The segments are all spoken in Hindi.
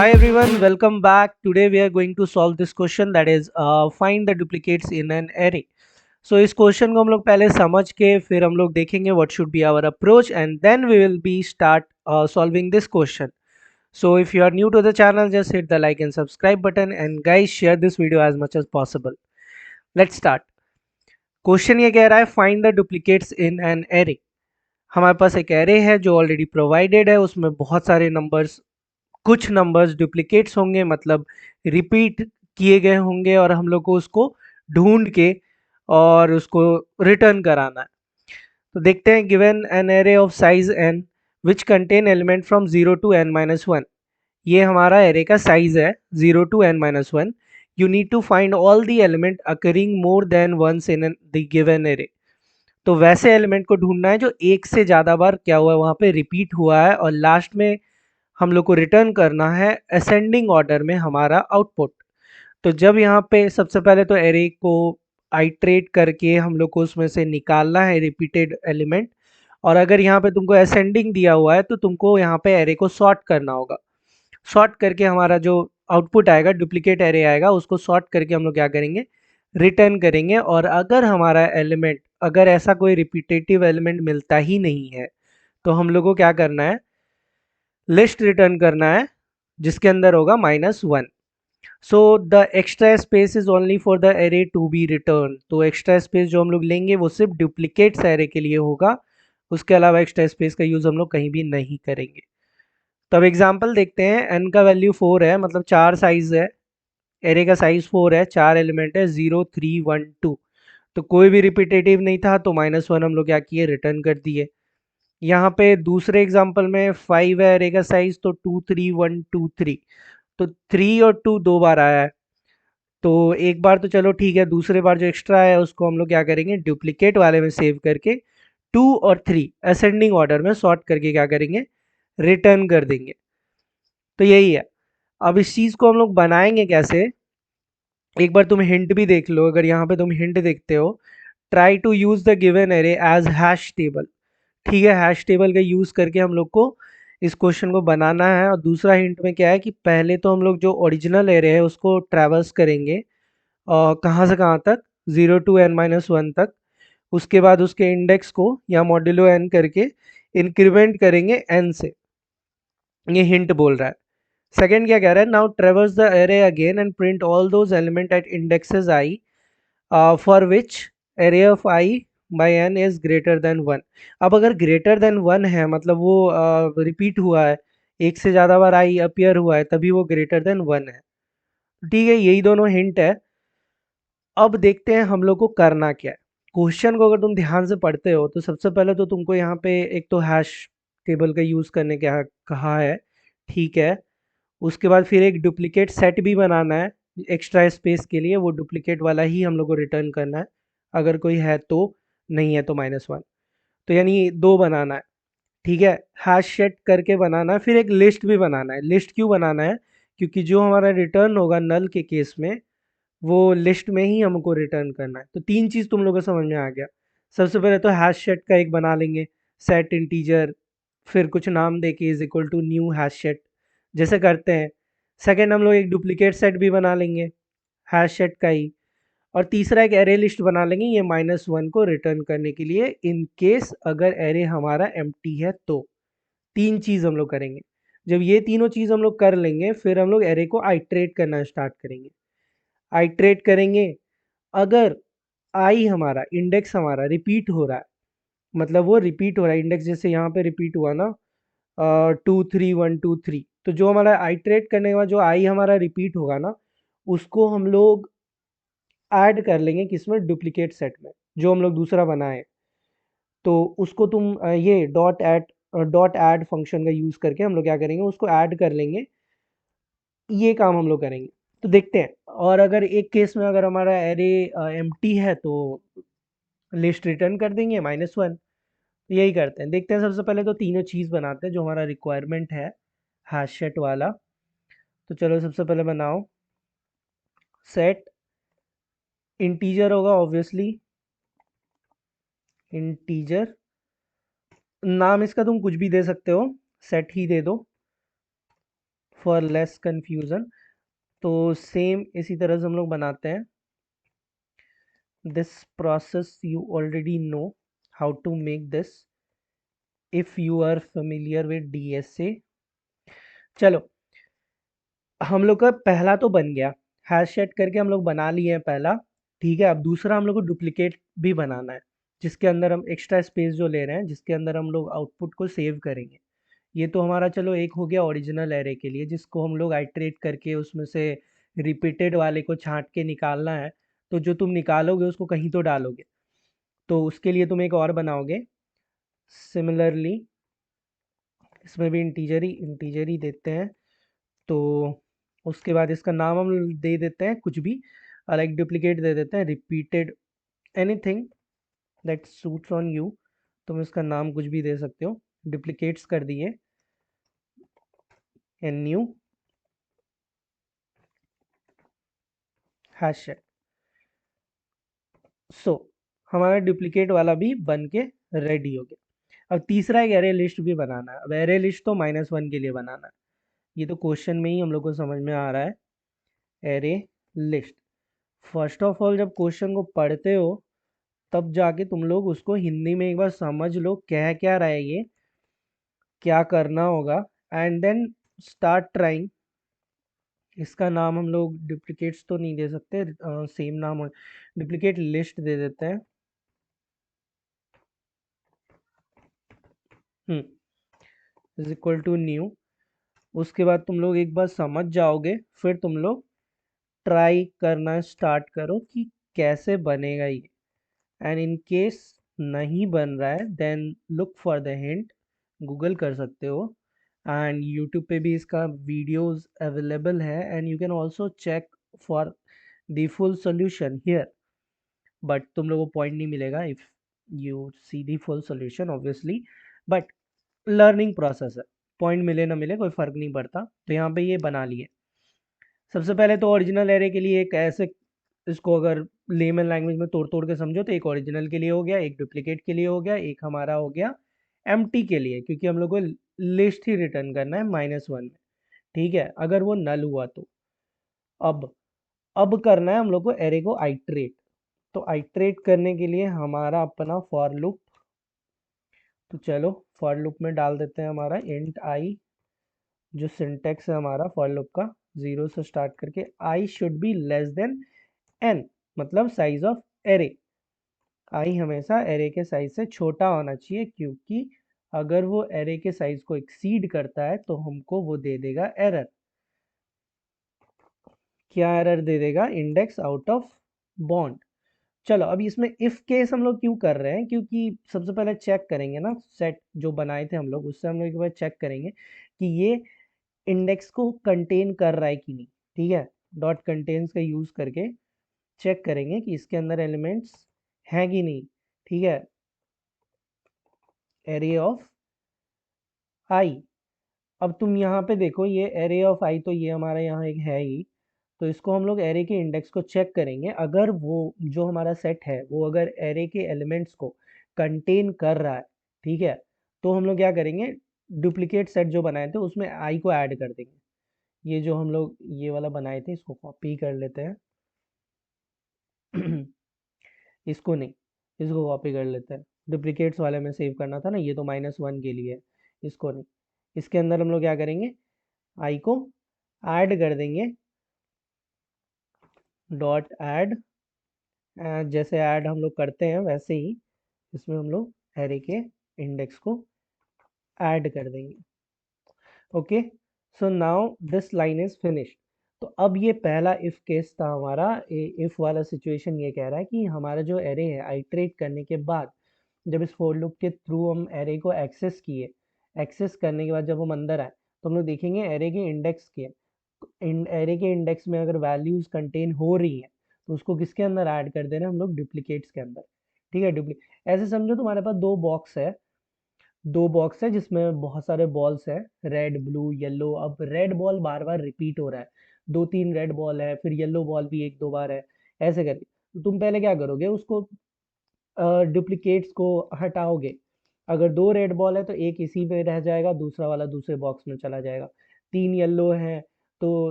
Hi everyone, welcome back. Today we are going to solve this question, that is find the duplicates in an array. So इस क्वेश्चन को हम लोग पहले समझ के फिर हम लोग देखेंगे what should be our approach and then we will be start solving this question. So if you are new to the channel, just hit the like and subscribe button and guys share this video as much as possible. Let's start. Question ये कह रहा है find the duplicates in an array. हमारे पास एक array है जो ऑलरेडी प्रोवाइडेड है, उसमें बहुत सारे नंबर्स, कुछ नंबर्स डुप्लीकेट्स होंगे, मतलब रिपीट किए गए होंगे और हम लोग को उसको ढूंढ के और उसको रिटर्न कराना है। तो देखते हैं, given an array of size n which contain element from 0 to n-1। ये हमारा एरे का साइज है 0 to n-1। You need to find all the element occurring more than once in the given array. तो वैसे एलिमेंट को ढूंढना है जो एक से ज़्यादा बार क्या हुआ है, वहाँ पे रिपीट हुआ है, और लास्ट में हम लोग को रिटर्न करना है असेंडिंग ऑर्डर में हमारा आउटपुट। तो जब यहाँ पे सबसे पहले तो एरे को आइट्रेट करके हम लोग को उसमें से निकालना है रिपीटेड एलिमेंट, और अगर यहाँ पे तुमको असेंडिंग दिया हुआ है तो तुमको यहाँ पे एरे को सॉर्ट करना होगा। सॉर्ट करके हमारा जो आउटपुट आएगा, डुप्लीकेट एरे आएगा, उसको सॉर्ट करके हम लोग क्या करेंगे, रिटर्न करेंगे। और अगर हमारा एलिमेंट, अगर ऐसा कोई रिपीटेटिव एलिमेंट मिलता ही नहीं है तो हम लोग को क्या करना है, लिस्ट रिटर्न करना है जिसके अंदर होगा -1। So the extra space is only for the array to be return. तो एक्स्ट्रा स्पेस जो हम लोग लेंगे वो सिर्फ डुप्लीकेट्स एरे के लिए होगा, उसके अलावा एक्स्ट्रा स्पेस का यूज हम लोग कहीं भी नहीं करेंगे। तो अब एग्जांपल देखते हैं। n का वैल्यू 4 है, मतलब 4 साइज है, एरे का साइज 4 है, 4 एलिमेंट है 0 3 1 2। तो कोई भी रिपीटेटिव नहीं था तो -1 हम लोग क्या किए, रिटर्न कर दिए। यहाँ पे दूसरे एग्जांपल में 5 है एरे का साइज, तो 2 3 1 2 3। तो 3 और 2 दो बार आया है, तो एक बार तो चलो ठीक है, दूसरे बार जो एक्स्ट्रा है उसको हम लोग क्या करेंगे, डुप्लीकेट वाले में सेव करके 2 और 3 असेंडिंग ऑर्डर में सॉर्ट करके क्या करेंगे, रिटर्न कर देंगे। तो यही है। अब इस चीज़ को हम लोग बनाएंगे कैसे, एक बार तुम हिंट भी देख लो। अगर यहाँ पे तुम हिंट देखते हो, try to use the given array as hash table. ठीक है, हैश टेबल का यूज़ करके हम लोग को इस क्वेश्चन को बनाना है। और दूसरा हिंट में क्या है कि पहले तो हम लोग जो ओरिजिनल एरे है उसको ट्रैवर्स करेंगे, और कहाँ से कहाँ तक, 0 टू n-1 तक। उसके बाद उसके इंडेक्स को या मॉड्यूलो n करके इंक्रीमेंट करेंगे n से। ये हिंट बोल रहा है। सेकंड क्या कह रहा है, now traverse the array again and print all those element at indexes i for which array of i by n is greater than 1। अब अगर ग्रेटर देन 1 है, मतलब वो रिपीट हुआ है, एक से ज़्यादा बार i अपीयर हुआ है, तभी वो ग्रेटर देन 1 है। ठीक है, यही दोनों हिंट है। अब देखते हैं हम लोग को करना क्या है। क्वेश्चन को अगर तुम ध्यान से पढ़ते हो तो सबसे पहले तो तुमको यहाँ पे एक तो हैश टेबल का यूज़ करने क्या कहा है, ठीक है। उसके बाद फिर एक डुप्लीकेट सेट भी बनाना है एक्स्ट्रा स्पेस के लिए, वो डुप्लीकेट वाला ही हम लोग को रिटर्न करना है, अगर कोई है तो, नहीं है तो -1। तो यानी दो बनाना है, ठीक है। हैश सेट करके बनाना है, फिर एक लिस्ट भी बनाना है। लिस्ट क्यों बनाना है, क्योंकि जो हमारा रिटर्न होगा नल के केस में, वो लिस्ट में ही हमको रिटर्न करना है। तो तीन चीज़ तुम लोगों को समझ में आ गया। सबसे पहले तो हैश सेट का एक बना लेंगे, सेट इंटीजर, फिर कुछ नाम दे के is equal to new hash set, जैसे करते हैं। सेकंड हम लोग एक डुप्लीकेट सेट भी बना लेंगे हैश सेट का ही, और तीसरा एक एरे लिस्ट बना लेंगे ये -1 को रिटर्न करने के लिए, इन केस अगर एरे हमारा एम्प्टी है तो। तीन चीज़ हम लोग करेंगे। जब ये तीनों चीज़ हम लोग कर लेंगे, फिर हम लोग एरे को आइट्रेट करना स्टार्ट करेंगे। आइट्रेट करेंगे, अगर आई हमारा इंडेक्स हमारा रिपीट हो रहा है, मतलब वो रिपीट हो रहा है इंडेक्स, जैसे यहाँ पे रिपीट हुआ ना 2 3 1 2 3, तो जो हमारा आइट्रेट करने के बाद जो आई हमारा रिपीट होगा ना, उसको हम लोग ऐड कर लेंगे किसमें, डुप्लीकेट सेट में, जो हम लोग दूसरा बनाए। तो उसको तुम ये डॉट ऐड फंक्शन का यूज़ करके हम लोग क्या करेंगे, उसको ऐड कर लेंगे। ये काम हम लोग करेंगे। तो देखते हैं। और अगर एक केस में अगर हमारा एरे एम्प्टी है तो लिस्ट रिटर्न कर देंगे -1। यही करते हैं, देखते हैं। सबसे पहले तो तीनों चीज़ बनाते हैं जो हमारा रिक्वायरमेंट है हैश सेट वाला। तो चलो सबसे पहले बनाओ सेट इंटीजर, होगा ऑब्वियसली इंटीजर। नाम इसका तुम कुछ भी दे सकते हो, सेट ही दे दो। For less confusion. तो सेम इसी तरह से हम लोग बनाते हैं। This process you already know how to make this if you are familiar with DSA। चलो, हम लोग का पहला तो बन गया, हैश सेट करके हम लोग बना लिए हैं पहला। ठीक है, अब दूसरा हम लोग को डुप्लीकेट भी बनाना है, जिसके अंदर हम एक्स्ट्रा स्पेस जो ले रहे हैं, जिसके अंदर हम लोग आउटपुट को सेव करेंगे। ये तो हमारा चलो एक हो गया ओरिजिनल एरे के लिए, जिसको हम लोग आइट्रेट करके उसमें से रिपीटेड वाले को छांट के निकालना है। तो जो तुम निकालोगे उसको कहीं तो डालोगे, तो उसके लिए तुम एक और बनाओगे। सिमिलरली इसमें भी इंटीजर ही देते हैं। तो उसके बाद इसका नाम हम दे देते हैं कुछ भी, लाइक डुप्लीकेट दे देते हैं, repeated, anything that suits on you. तुम इसका नाम कुछ भी दे सकते हो। डुप्लीकेट्स कर दिए, एन न्यू हैश। सो हमारा डुप्लीकेट वाला भी बन के रेडी हो गया। अब तीसरा एक एरे लिस्ट भी बनाना है। अब एरे लिस्ट तो -1 के लिए बनाना है, ये तो क्वेश्चन में ही हम लोग को समझ में आ रहा है। Array list, first of all जब क्वेश्चन को पढ़ते हो तब जाके तुम लोग उसको हिंदी में एक बार समझ लो, कह क्या रहा है ये, क्या करना होगा, एंड देन स्टार्ट ट्राइंग। इसका नाम हम लोग डुप्लीकेट्स तो नहीं दे सकते, सेम नाम डुप्लीकेट लिस्ट दे देते हैं। Is equal to new. उसके बाद तुम लोग एक बार समझ जाओगे, फिर तुम लोग ट्राई करना स्टार्ट करो कि कैसे बनेगा ये। एंड इन केस नहीं बन रहा है then look for the hint, Google कर सकते हो। एंड यूट्यूब पे भी इसका वीडियोस अवेलेबल है, and you can also check for the full solution here. But तुम लोगों को पॉइंट नहीं मिलेगा if you see the full solution obviously, but learning process है, पॉइंट मिले ना मिले कोई फर्क नहीं पड़ता। तो यहाँ पे ये बना लिए। सबसे पहले तो ओरिजिनल एरे के लिए एक ऐसे, इसको अगर लेमन लैंग्वेज में तोड़ तोड़ के समझो तो एक ओरिजिनल के लिए हो गया, एक डुप्लीकेट के लिए हो गया, एक हमारा हो गया एम्प्टी के लिए, क्योंकि हम लोग को लिस्ट ही रिटर्न करना है -1 में। ठीक है, अगर वो नल हुआ तो अब अब करना है हम लोग को एरे को आइट्रेट। तो आइट्रेट करने के लिए हमारा अपना फॉर लूप, तो चलो फॉर लूप में डाल देते हैं हमारा इंट आई। जो सिंटेक्स है हमारा फॉर लूप का, 0 से स्टार्ट करके I should be less than N, मतलब साइज ऑफ एरे। आई हमेशा एरे के साइज से छोटा होना चाहिए, क्योंकि अगर वो एरे के साइज को एक्सीड करता है तो हमको वो दे देगा एरर। क्या एरर दे देगा? Index out of bond. चलो, अभी इसमें इफ केस हम लोग क्यों कर रहे हैं, क्योंकि सबसे पहले चेक करेंगे ना, सेट जो बनाए थे हम लोग उससे हम लोग एक बार चेक करेंगे कि ये इंडेक्स को कंटेन कर रहा है कि नहीं। ठीक है, डॉट कंटेन्स का यूज करके चेक करेंगे कि इसके अंदर एलिमेंट्स हैं कि नहीं। ठीक है, एरे ऑफ आई। अब तुम यहाँ पे देखो, ये एरे ऑफ आई तो ये हमारा यहाँ एक है ही। तो इसको हम लोग एरे के इंडेक्स को चेक करेंगे, अगर वो जो हमारा सेट है वो अगर एरे के एलिमेंट्स को कंटेन कर रहा है, ठीक है, तो हम लोग क्या करेंगे, डुप्लीकेट सेट जो बनाए थे उसमें आई को ऐड कर देंगे। ये जो हम लोग ये वाला बनाए थे इसको कॉपी कर लेते हैं। इसको नहीं, इसको कॉपी कर लेते हैं। डुप्लीकेट्स वाले में सेव करना था ना, ये तो -1 के लिए है, इसको नहीं। इसके अंदर हम लोग क्या करेंगे, आई को ऐड कर देंगे, डॉट ऐड। जैसे ऐड हम लोग करते हैं वैसे ही इसमें हम लोग एरे के इंडेक्स को ऐड कर देंगे। Okay, so now this line is finished. तो अब ये पहला इफ केस था हमारा। इफ वाला सिचुएशन ये कह रहा है कि हमारा जो एरे है आइट्रेट करने के बाद, जब इस फोर लूप के थ्रू हम एरे को एक्सेस किए, एक्सेस करने के बाद जब हम अंदर आए तो हम लोग देखेंगे एरे के इंडेक्स के, एरे के इंडेक्स में अगर वैल्यूज कंटेन हो रही हैं तो उसको किसके अंदर ऐड कर देना है हम लोग, डुप्लीकेट्स के अंदर। ठीक है, डुप्लीकेट ऐसे समझो तुम्हारे पास दो बॉक्स है जिसमें बहुत सारे बॉल्स है, रेड ब्लू येलो। अब रेड बॉल बार बार रिपीट हो रहा है, 2-3 रेड बॉल है, फिर येलो बॉल भी 1-2 बार है, ऐसे करके। तो तुम पहले क्या करोगे, उसको डुप्लीकेट्स को हटाओगे। अगर 2 रेड बॉल है तो एक इसी में रह जाएगा, दूसरा वाला दूसरे बॉक्स में चला जाएगा। 3 येलो हैं तो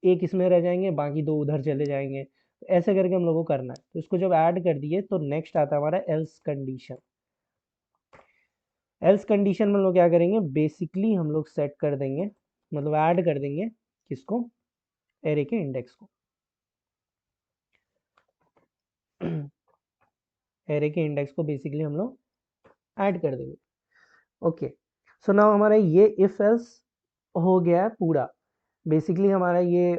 एक इसमें रह जाएंगे, बाकी 2 उधर चले जाएंगे। तो ऐसे करके हम लोग को करना है। तो इसको जब ऐड कर दिए तो नेक्स्ट आता है हमारा एल्स कंडीशन। एल्स कंडीशन में हम लोग क्या करेंगे, बेसिकली हम लोग सेट कर देंगे, मतलब ऐड कर देंगे किसको, एरे के इंडेक्स को। एरे के इंडेक्स को बेसिकली हम लोग ऐड कर देंगे। ओके, सो नाउ हमारा ये इफ एल्स हो गया है पूरा, बेसिकली हमारा ये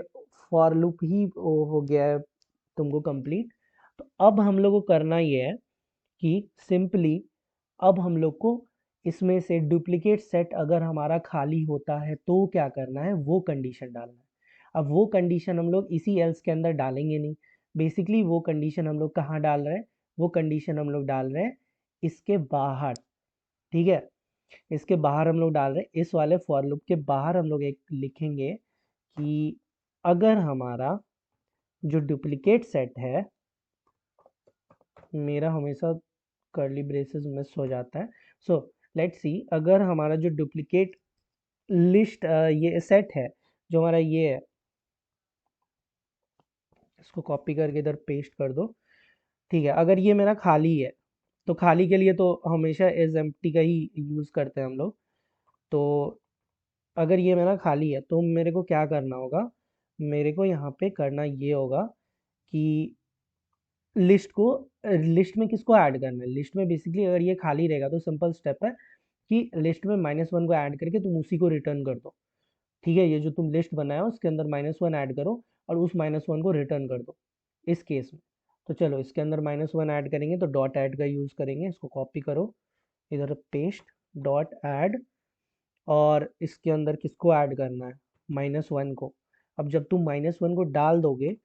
फॉर लूप ही हो गया है तुमको कंप्लीट। तो अब हम लोग को करना ये है कि सिंपली अब हम लोग को इसमें से डुप्लीकेट सेट अगर हमारा खाली होता है तो क्या करना है, वो कंडीशन डालना है। अब वो कंडीशन हम लोग इसी एल्स के अंदर डालेंगे नहीं, बेसिकली वो कंडीशन हम लोग कहाँ डाल रहे हैं, वो कंडीशन हम लोग डाल रहे हैं इसके बाहर। ठीक है, इसके बाहर हम लोग डाल रहे हैं, इस वाले फॉर लूप के बाहर हम लोग एक लिखेंगे कि अगर हमारा जो डुप्लीकेट सेट है, मेरा हमेशा कर्ली ब्रेसेस मिस हो जाता है, सो लेट्स सी, अगर हमारा जो डुप्लीकेट लिस्ट ये सेट है, जो हमारा ये है, इसको कॉपी करके इधर पेस्ट कर दो। ठीक है, अगर ये मेरा खाली है तो खाली के लिए तो हमेशा इज एम्प्टी का ही यूज़ करते हैं हम लोग। तो अगर ये मेरा खाली है तो मेरे को क्या करना होगा, मेरे को यहाँ पे करना ये होगा कि लिस्ट को, लिस्ट में किसको ऐड करना है, लिस्ट में बेसिकली अगर ये खाली रहेगा तो सिंपल स्टेप है कि लिस्ट में -1 को ऐड करके तुम उसी को रिटर्न कर दो। ठीक है, ये जो तुम लिस्ट बनाया उसके अंदर -1 ऐड करो और उस -1 को रिटर्न कर दो इस केस में। तो चलो इसके अंदर -1 ऐड करेंगे तो डॉट ऐड का यूज़ करेंगे, इसको कॉपी करो, इधर पेस्ट, डॉट ऐड, और इसके अंदर किसको ऐड करना है, -1 को। अब जब तुम -1 को डाल दोगे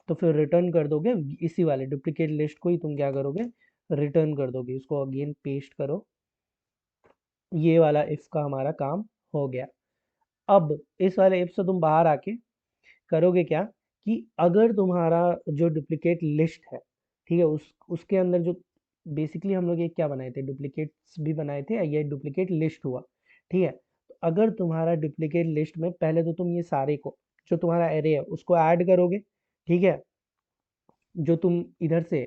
तो फिर रिटर्न कर दोगे इसी वाले डुप्लीकेट लिस्ट को ही तुम क्या करोगे, रिटर्न कर दोगे। इसको अगेन पेस्ट करो, ये वाला इफ का हमारा काम हो गया। अब इस वाले इफ से तुम बाहर आके करोगे क्या, कि अगर तुम्हारा जो डुप्लीकेट लिस्ट है, ठीक है, उसके अंदर जो बेसिकली हम लोग ये क्या बनाए थे, डुप्लीकेट्स भी बनाए थे, ये डुप्लीकेट लिस्ट हुआ। ठीक है, तो अगर तुम्हारा डुप्लीकेट लिस्ट में पहले तो तुम ये सारे को, जो तुम्हारा एरे है उसको ऐड करोगे। ठीक है, जो तुम इधर से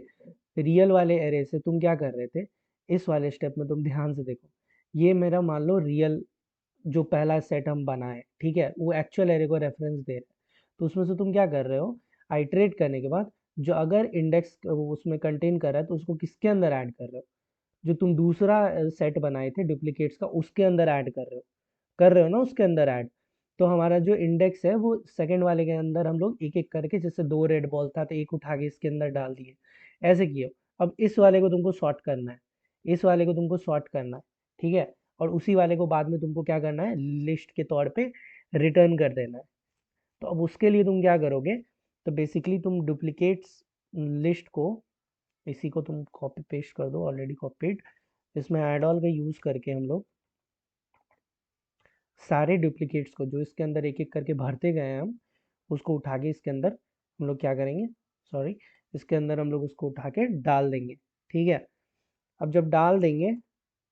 रियल वाले एरे से तुम क्या कर रहे थे, इस वाले स्टेप में तुम ध्यान से देखो, ये मेरा मान लो रियल जो पहला सेट हम बनाए, ठीक है, वो एक्चुअल एरे को रेफरेंस दे रहे हैं। तो उसमें से तुम क्या कर रहे हो, आइटरेट करने के बाद जो अगर इंडेक्स उसमें कंटेन कर रहा है तो उसको किसके अंदर ऐड कर रहे हो, जो तुम दूसरा सेट बनाए थे डुप्लीकेट्स का उसके अंदर ऐड कर रहे हो ना, उसके अंदर ऐड। तो हमारा जो इंडेक्स है वो सेकंड वाले के अंदर हम लोग एक एक करके, जैसे 2 रेड बॉल था तो एक उठा के इसके अंदर डाल दिए, ऐसे किए। अब इस वाले को तुमको सॉर्ट करना है, इस वाले को तुमको सॉर्ट करना है। ठीक है, और उसी वाले को बाद में तुमको क्या करना है, लिस्ट के तौर पे रिटर्न कर देना है। तो अब उसके लिए तुम क्या करोगे, तो बेसिकली तुम डुप्लीकेट्स लिस्ट को, इसी को तुम कॉपी पेस्ट कर दो, ऑलरेडी कॉपीड, इसमें ऐड ऑल का यूज़ करके हम लोग सारे डुप्लीकेट्स को जो इसके अंदर एक एक करके भरते गए हैं हम, उसको उठा के इसके अंदर हम लोग क्या करेंगे, सॉरी, इसके अंदर हम लोग उसको उठा के डाल देंगे। ठीक है, अब जब डाल देंगे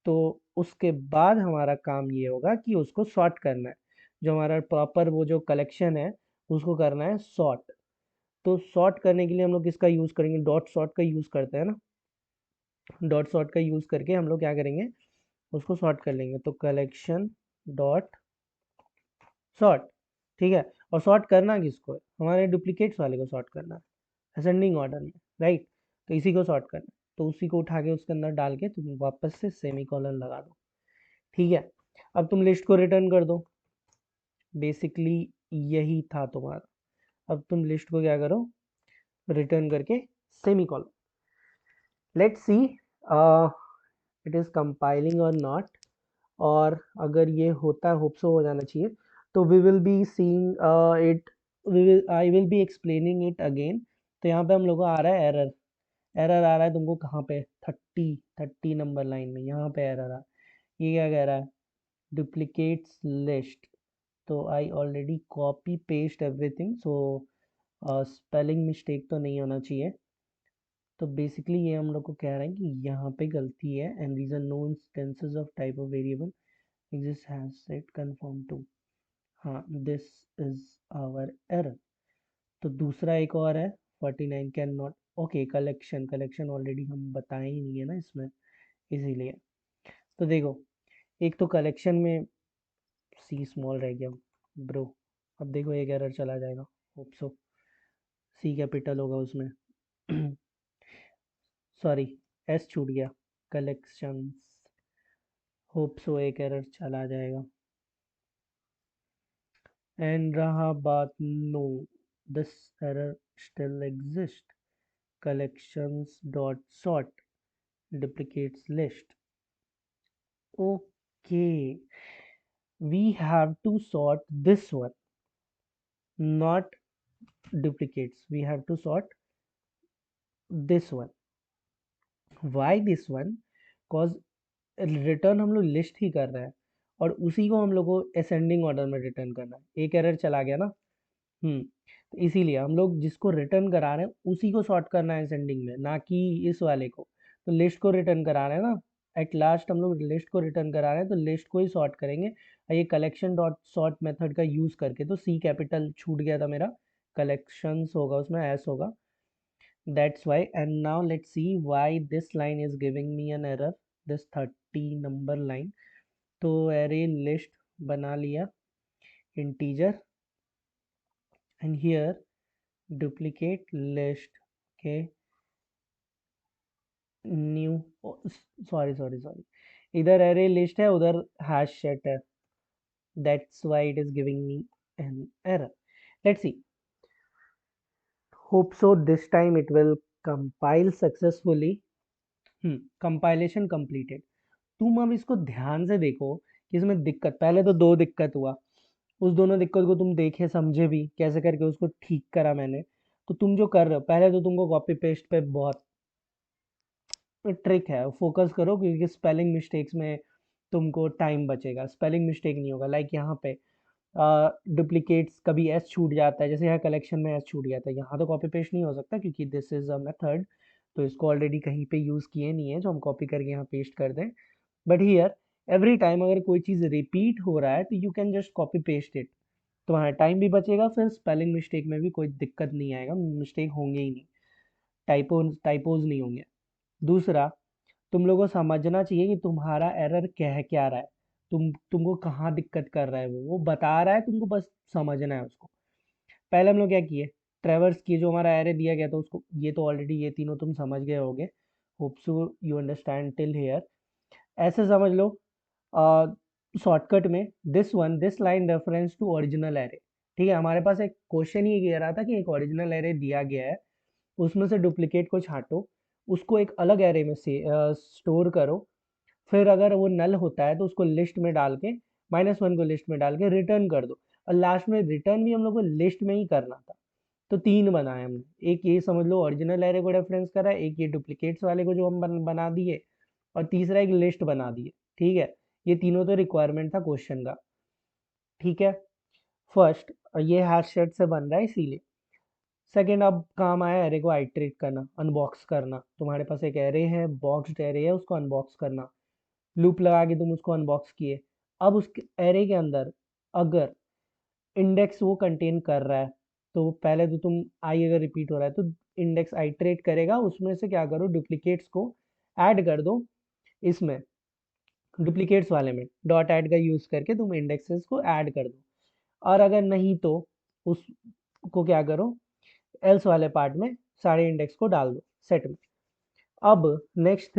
तो उसके बाद हमारा काम ये होगा कि उसको सॉर्ट करना है, जो हमारा प्रॉपर वो जो कलेक्शन है उसको करना है सॉर्ट। तो सॉर्ट करने के लिए हम लोग किसका यूज़ करेंगे, डॉट सॉर्ट का यूज़ करते हैं ना। डॉट सॉर्ट का यूज़ करके हम लोग क्या करेंगे, उसको सॉर्ट कर लेंगे। तो कलेक्शन डॉट सॉर्ट, ठीक है, और सॉर्ट करना किसको है, हमारे डुप्लीकेट्स वाले को सॉर्ट करना है असेंडिंग ऑर्डर में, राइट। तो इसी को सॉर्ट करना है, तो उसी को उठा के उसके अंदर डाल के तुम वापस से सेमी कॉलन लगा दो। ठीक है, अब तुम लिस्ट को रिटर्न कर दो, बेसिकली यही था तुम्हारा। अब तुम लिस्ट को क्या करो, रिटर्न करके semi colon. Let's see it is compiling और नॉट, और अगर ये होता है, होप सो हो जाना चाहिए। तो we will be seeing it, I will be explaining it again. तो यहाँ पे हम लोग को आ रहा है एरर, एरर आ रहा है तुमको कहाँ पे, 30 नंबर लाइन में, यहाँ पे एरर आ रहा है। ये क्या कह रहा है, डुप्लीकेट्स लिस्ट। तो I already copy paste everything, so spelling mistake तो नहीं होना चाहिए। तो बेसिकली ये हम लोग को कह रहे हैं कि यहाँ पे गलती है, and reason no instances of type of variable exist has set confirm to। हाँ, दिस इज आवर एरर। तो दूसरा एक और है 49 can not. Okay, collection collection already हम बताए ही नहीं है ना इसमें, इसीलिए। तो देखो, एक तो कलेक्शन में सी स्मॉल रह गया ब्रो। अब देखो एक एरर चला जाएगा, होप सो सी कैपिटल होगा उसमें। सॉरी, एस छूट गया, कलेक्शंस। होप सो एक एरर चला जाएगा। एंड रहा बात no, this error still exist, collections dot sort duplicates list. Okay, we have to sort this one, not duplicates. We have to sort this one. Why this one? Cause return हम लोग लिस्ट ही कर रहे हैं और उसी को हम लोग को असेंडिंग ऑर्डर में रिटर्न करना है। एक एरर चला गया ना। तो इसीलिए हम लोग जिसको रिटर्न करा रहे हैं उसी को सॉर्ट करना है असेंडिंग में, ना कि इस वाले को। तो लिस्ट को रिटर्न करा रहे हैं ना, एट लास्ट हम लोग लिस्ट को रिटर्न करा रहे हैं, तो लिस्ट को ही सॉर्ट करेंगे। और ये कलेक्शन डॉट सॉर्ट मेथड का यूज करके, तो सी कैपिटल छूट गया था मेरा, कलेक्शंस होगा उसमें, एस होगा। That's why. And now let's C why this line is giving me an error, this 30 number line. तो एरे लिस्ट बना लिया, integer, and here duplicate list, okay, new, sorry sorry sorry, इधर array list है, उधर hash set है, that's why it is giving me an error. Let's see, hope so this time it will compile successfully. Compilation completed. तुम अब इसको ध्यान से देखो कि इसमें दिक्कत, पहले तो दो दिक्कत हुआ, उस दोनों दिक्कत को तुम देखे समझे भी, कैसे करके उसको ठीक करा मैंने। तो तुम जो कर रहे हो, पहले तो तुमको कॉपी पेस्ट पे बहुत ट्रिक है, फोकस करो, क्योंकि स्पेलिंग मिस्टेक्स में तुमको टाइम बचेगा। स्पेलिंग मिस्टेक नहीं होगा, लाइक यहाँ पे डुप्लीकेट्स कभी एस छूट जाता है, जैसे यहाँ कलेक्शन में एस छूट गया था, यहाँ तो कॉपी पेस्ट नहीं हो सकता क्योंकि दिस इज अ मेथड, तो इसको ऑलरेडी कहीं पे यूज़ किए नहीं है जो हम कॉपी करके यहाँ पेस्ट कर दें। बट हियर एवरी टाइम अगर कोई चीज़ रिपीट हो रहा है तो you can just copy paste it, तुम्हारा टाइम भी बचेगा, फिर स्पेलिंग मिस्टेक में भी कोई दिक्कत नहीं आएगा, मिस्टेक होंगे ही नहीं, टाइपोज नहीं होंगे। दूसरा, तुम लोगों को समझना चाहिए कि तुम्हारा एरर कह क्या रहा है, तुमको कहाँ दिक्कत कर रहा है, वो बता रहा है, तुमको बस समझना है उसको। पहले हम लोग क्या किए, ट्रेवर्स किए, जो हमारा एरर दिया गया था उसको, ये तो ऑलरेडी ये तीनों तुम समझ गए होगे, hope so you understand till here. ऐसे समझ लो, शॉर्टकट में, this line reference to original array. ठीक है, हमारे पास एक क्वेश्चन ही कह रहा था कि एक ओरिजिनल एरे दिया गया है, उसमें से डुप्लीकेट को छांटो, उसको एक अलग एरे में से स्टोर करो, फिर अगर वो नल होता है तो उसको लिस्ट में डाल के, -1 को लिस्ट में डाल के रिटर्न कर दो। और लास्ट में रिटर्न भी हम लोग को लिस्ट में ही करना था। तो तीन बनाए हमने, एक ये समझ लो ओरिजिनल एरे को रेफरेंस करा है, एक ये डुप्लीकेट्स वाले को जो हम बना दिए, और तीसरा एक लिस्ट बना दिए। ठीक है, ये तीनों तो रिक्वायरमेंट था क्वेश्चन का। ठीक है, फर्स्ट, ये हैश सेट से बन रहा है इसीलिए। सेकेंड, अब काम आया एरे को आइट्रेट करना, अनबॉक्स करना। तुम्हारे पास एक एरे है, बॉक्स्ड एरे है, उसको अनबॉक्स करना, लूप लगा के तुम उसको अनबॉक्स किए। अब उस एरे के अंदर अगर इंडेक्स वो कंटेन कर रहा है, तो पहले तो तुम आई अगर रिपीट हो रहा है तो इंडेक्स आइट्रेट करेगा, उसमें से क्या करो, डुप्लीकेट्स को ऐड कर दो इसमें, डुप्लीकेट्स वाले में डॉट ऐड का यूज करके तुम इंडेक्सेस को ऐड कर दो। और अगर नहीं तो उसको क्या करो, एल्स वाले पार्ट में सारे इंडेक्स को डाल दो सेट में। अब नेक्स्ट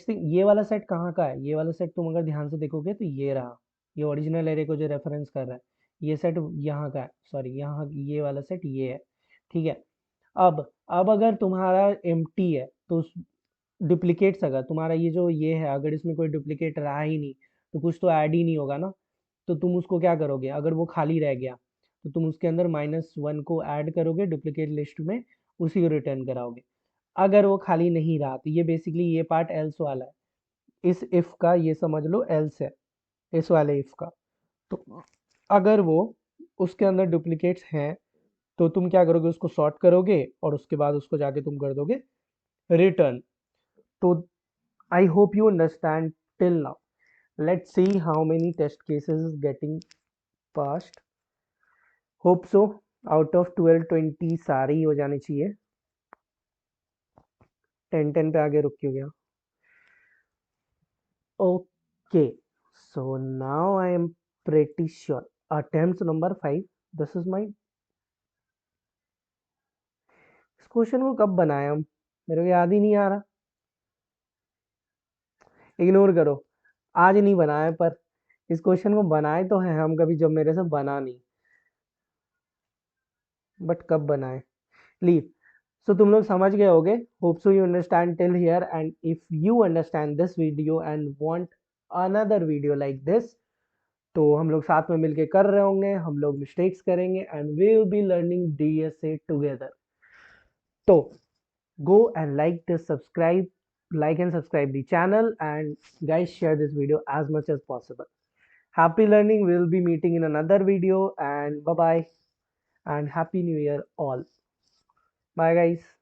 थिंग ये वाला सेट कहाँ का है, ये वाला सेट तुम अगर ध्यान से देखोगे तो ये रहा, ये ओरिजिनल एरे को जो रेफरेंस कर रहा है, ये सेट यहाँ का है, सॉरी यहाँ ये वाला सेट ये है। ठीक है, अब अगर तुम्हारा एम्प्टी है तो डुप्लीकेट्स, अगर तुम्हारा ये जो ये है, अगर इसमें कोई डुप्लीकेट रहा ही नहीं तो कुछ तो ऐड ही नहीं होगा ना। तो तुम उसको क्या करोगे, अगर वो खाली रह गया तो तुम उसके अंदर -1 को ऐड करोगे डुप्लीकेट लिस्ट में, उसी को रिटर्न कराओगे। अगर वो खाली नहीं रहा तो ये बेसिकली ये पार्ट एल्स वाला है, इस इफ का ये समझ लो एल्स है, इस वाले इफ का। तो अगर वो उसके अंदर डुप्लीकेट्स हैं तो तुम क्या करोगे, उसको सॉर्ट करोगे और उसके बाद उसको जाके तुम कर दोगे रिटर्न। तो I hope you understand till now. Let's see how many test cases is getting passed, hope so out of 12 20 सारे ही हो जाने चाहिए। 10 10 पे आगे रुक क्यों गया? Okay, so now I am pretty sure attempt number 5, this is my. इस क्वेश्चन को कब बनाया हम, मेरे को याद ही नहीं आ रहा। इग्नोर करो, आज नहीं बनाया, पर इस क्वेश्चन को बनाए तो है हम कभी, जब मेरे से बना नहीं, बट कब बनाए, लीव। सो तुम लोग समझ गए होगे, hope so you understand till here, and if you understand this video and want another video like this, तो हम लोग साथ में मिलके कर रहे होंगे, हम लोग मिस्टेक्स करेंगे and we will be learning DSA together. तो go and like this subscribe, like and subscribe the channel, and guys share this video as much as possible. Happy learning, we will be meeting in another video, and bye bye and happy new year all. Bye guys.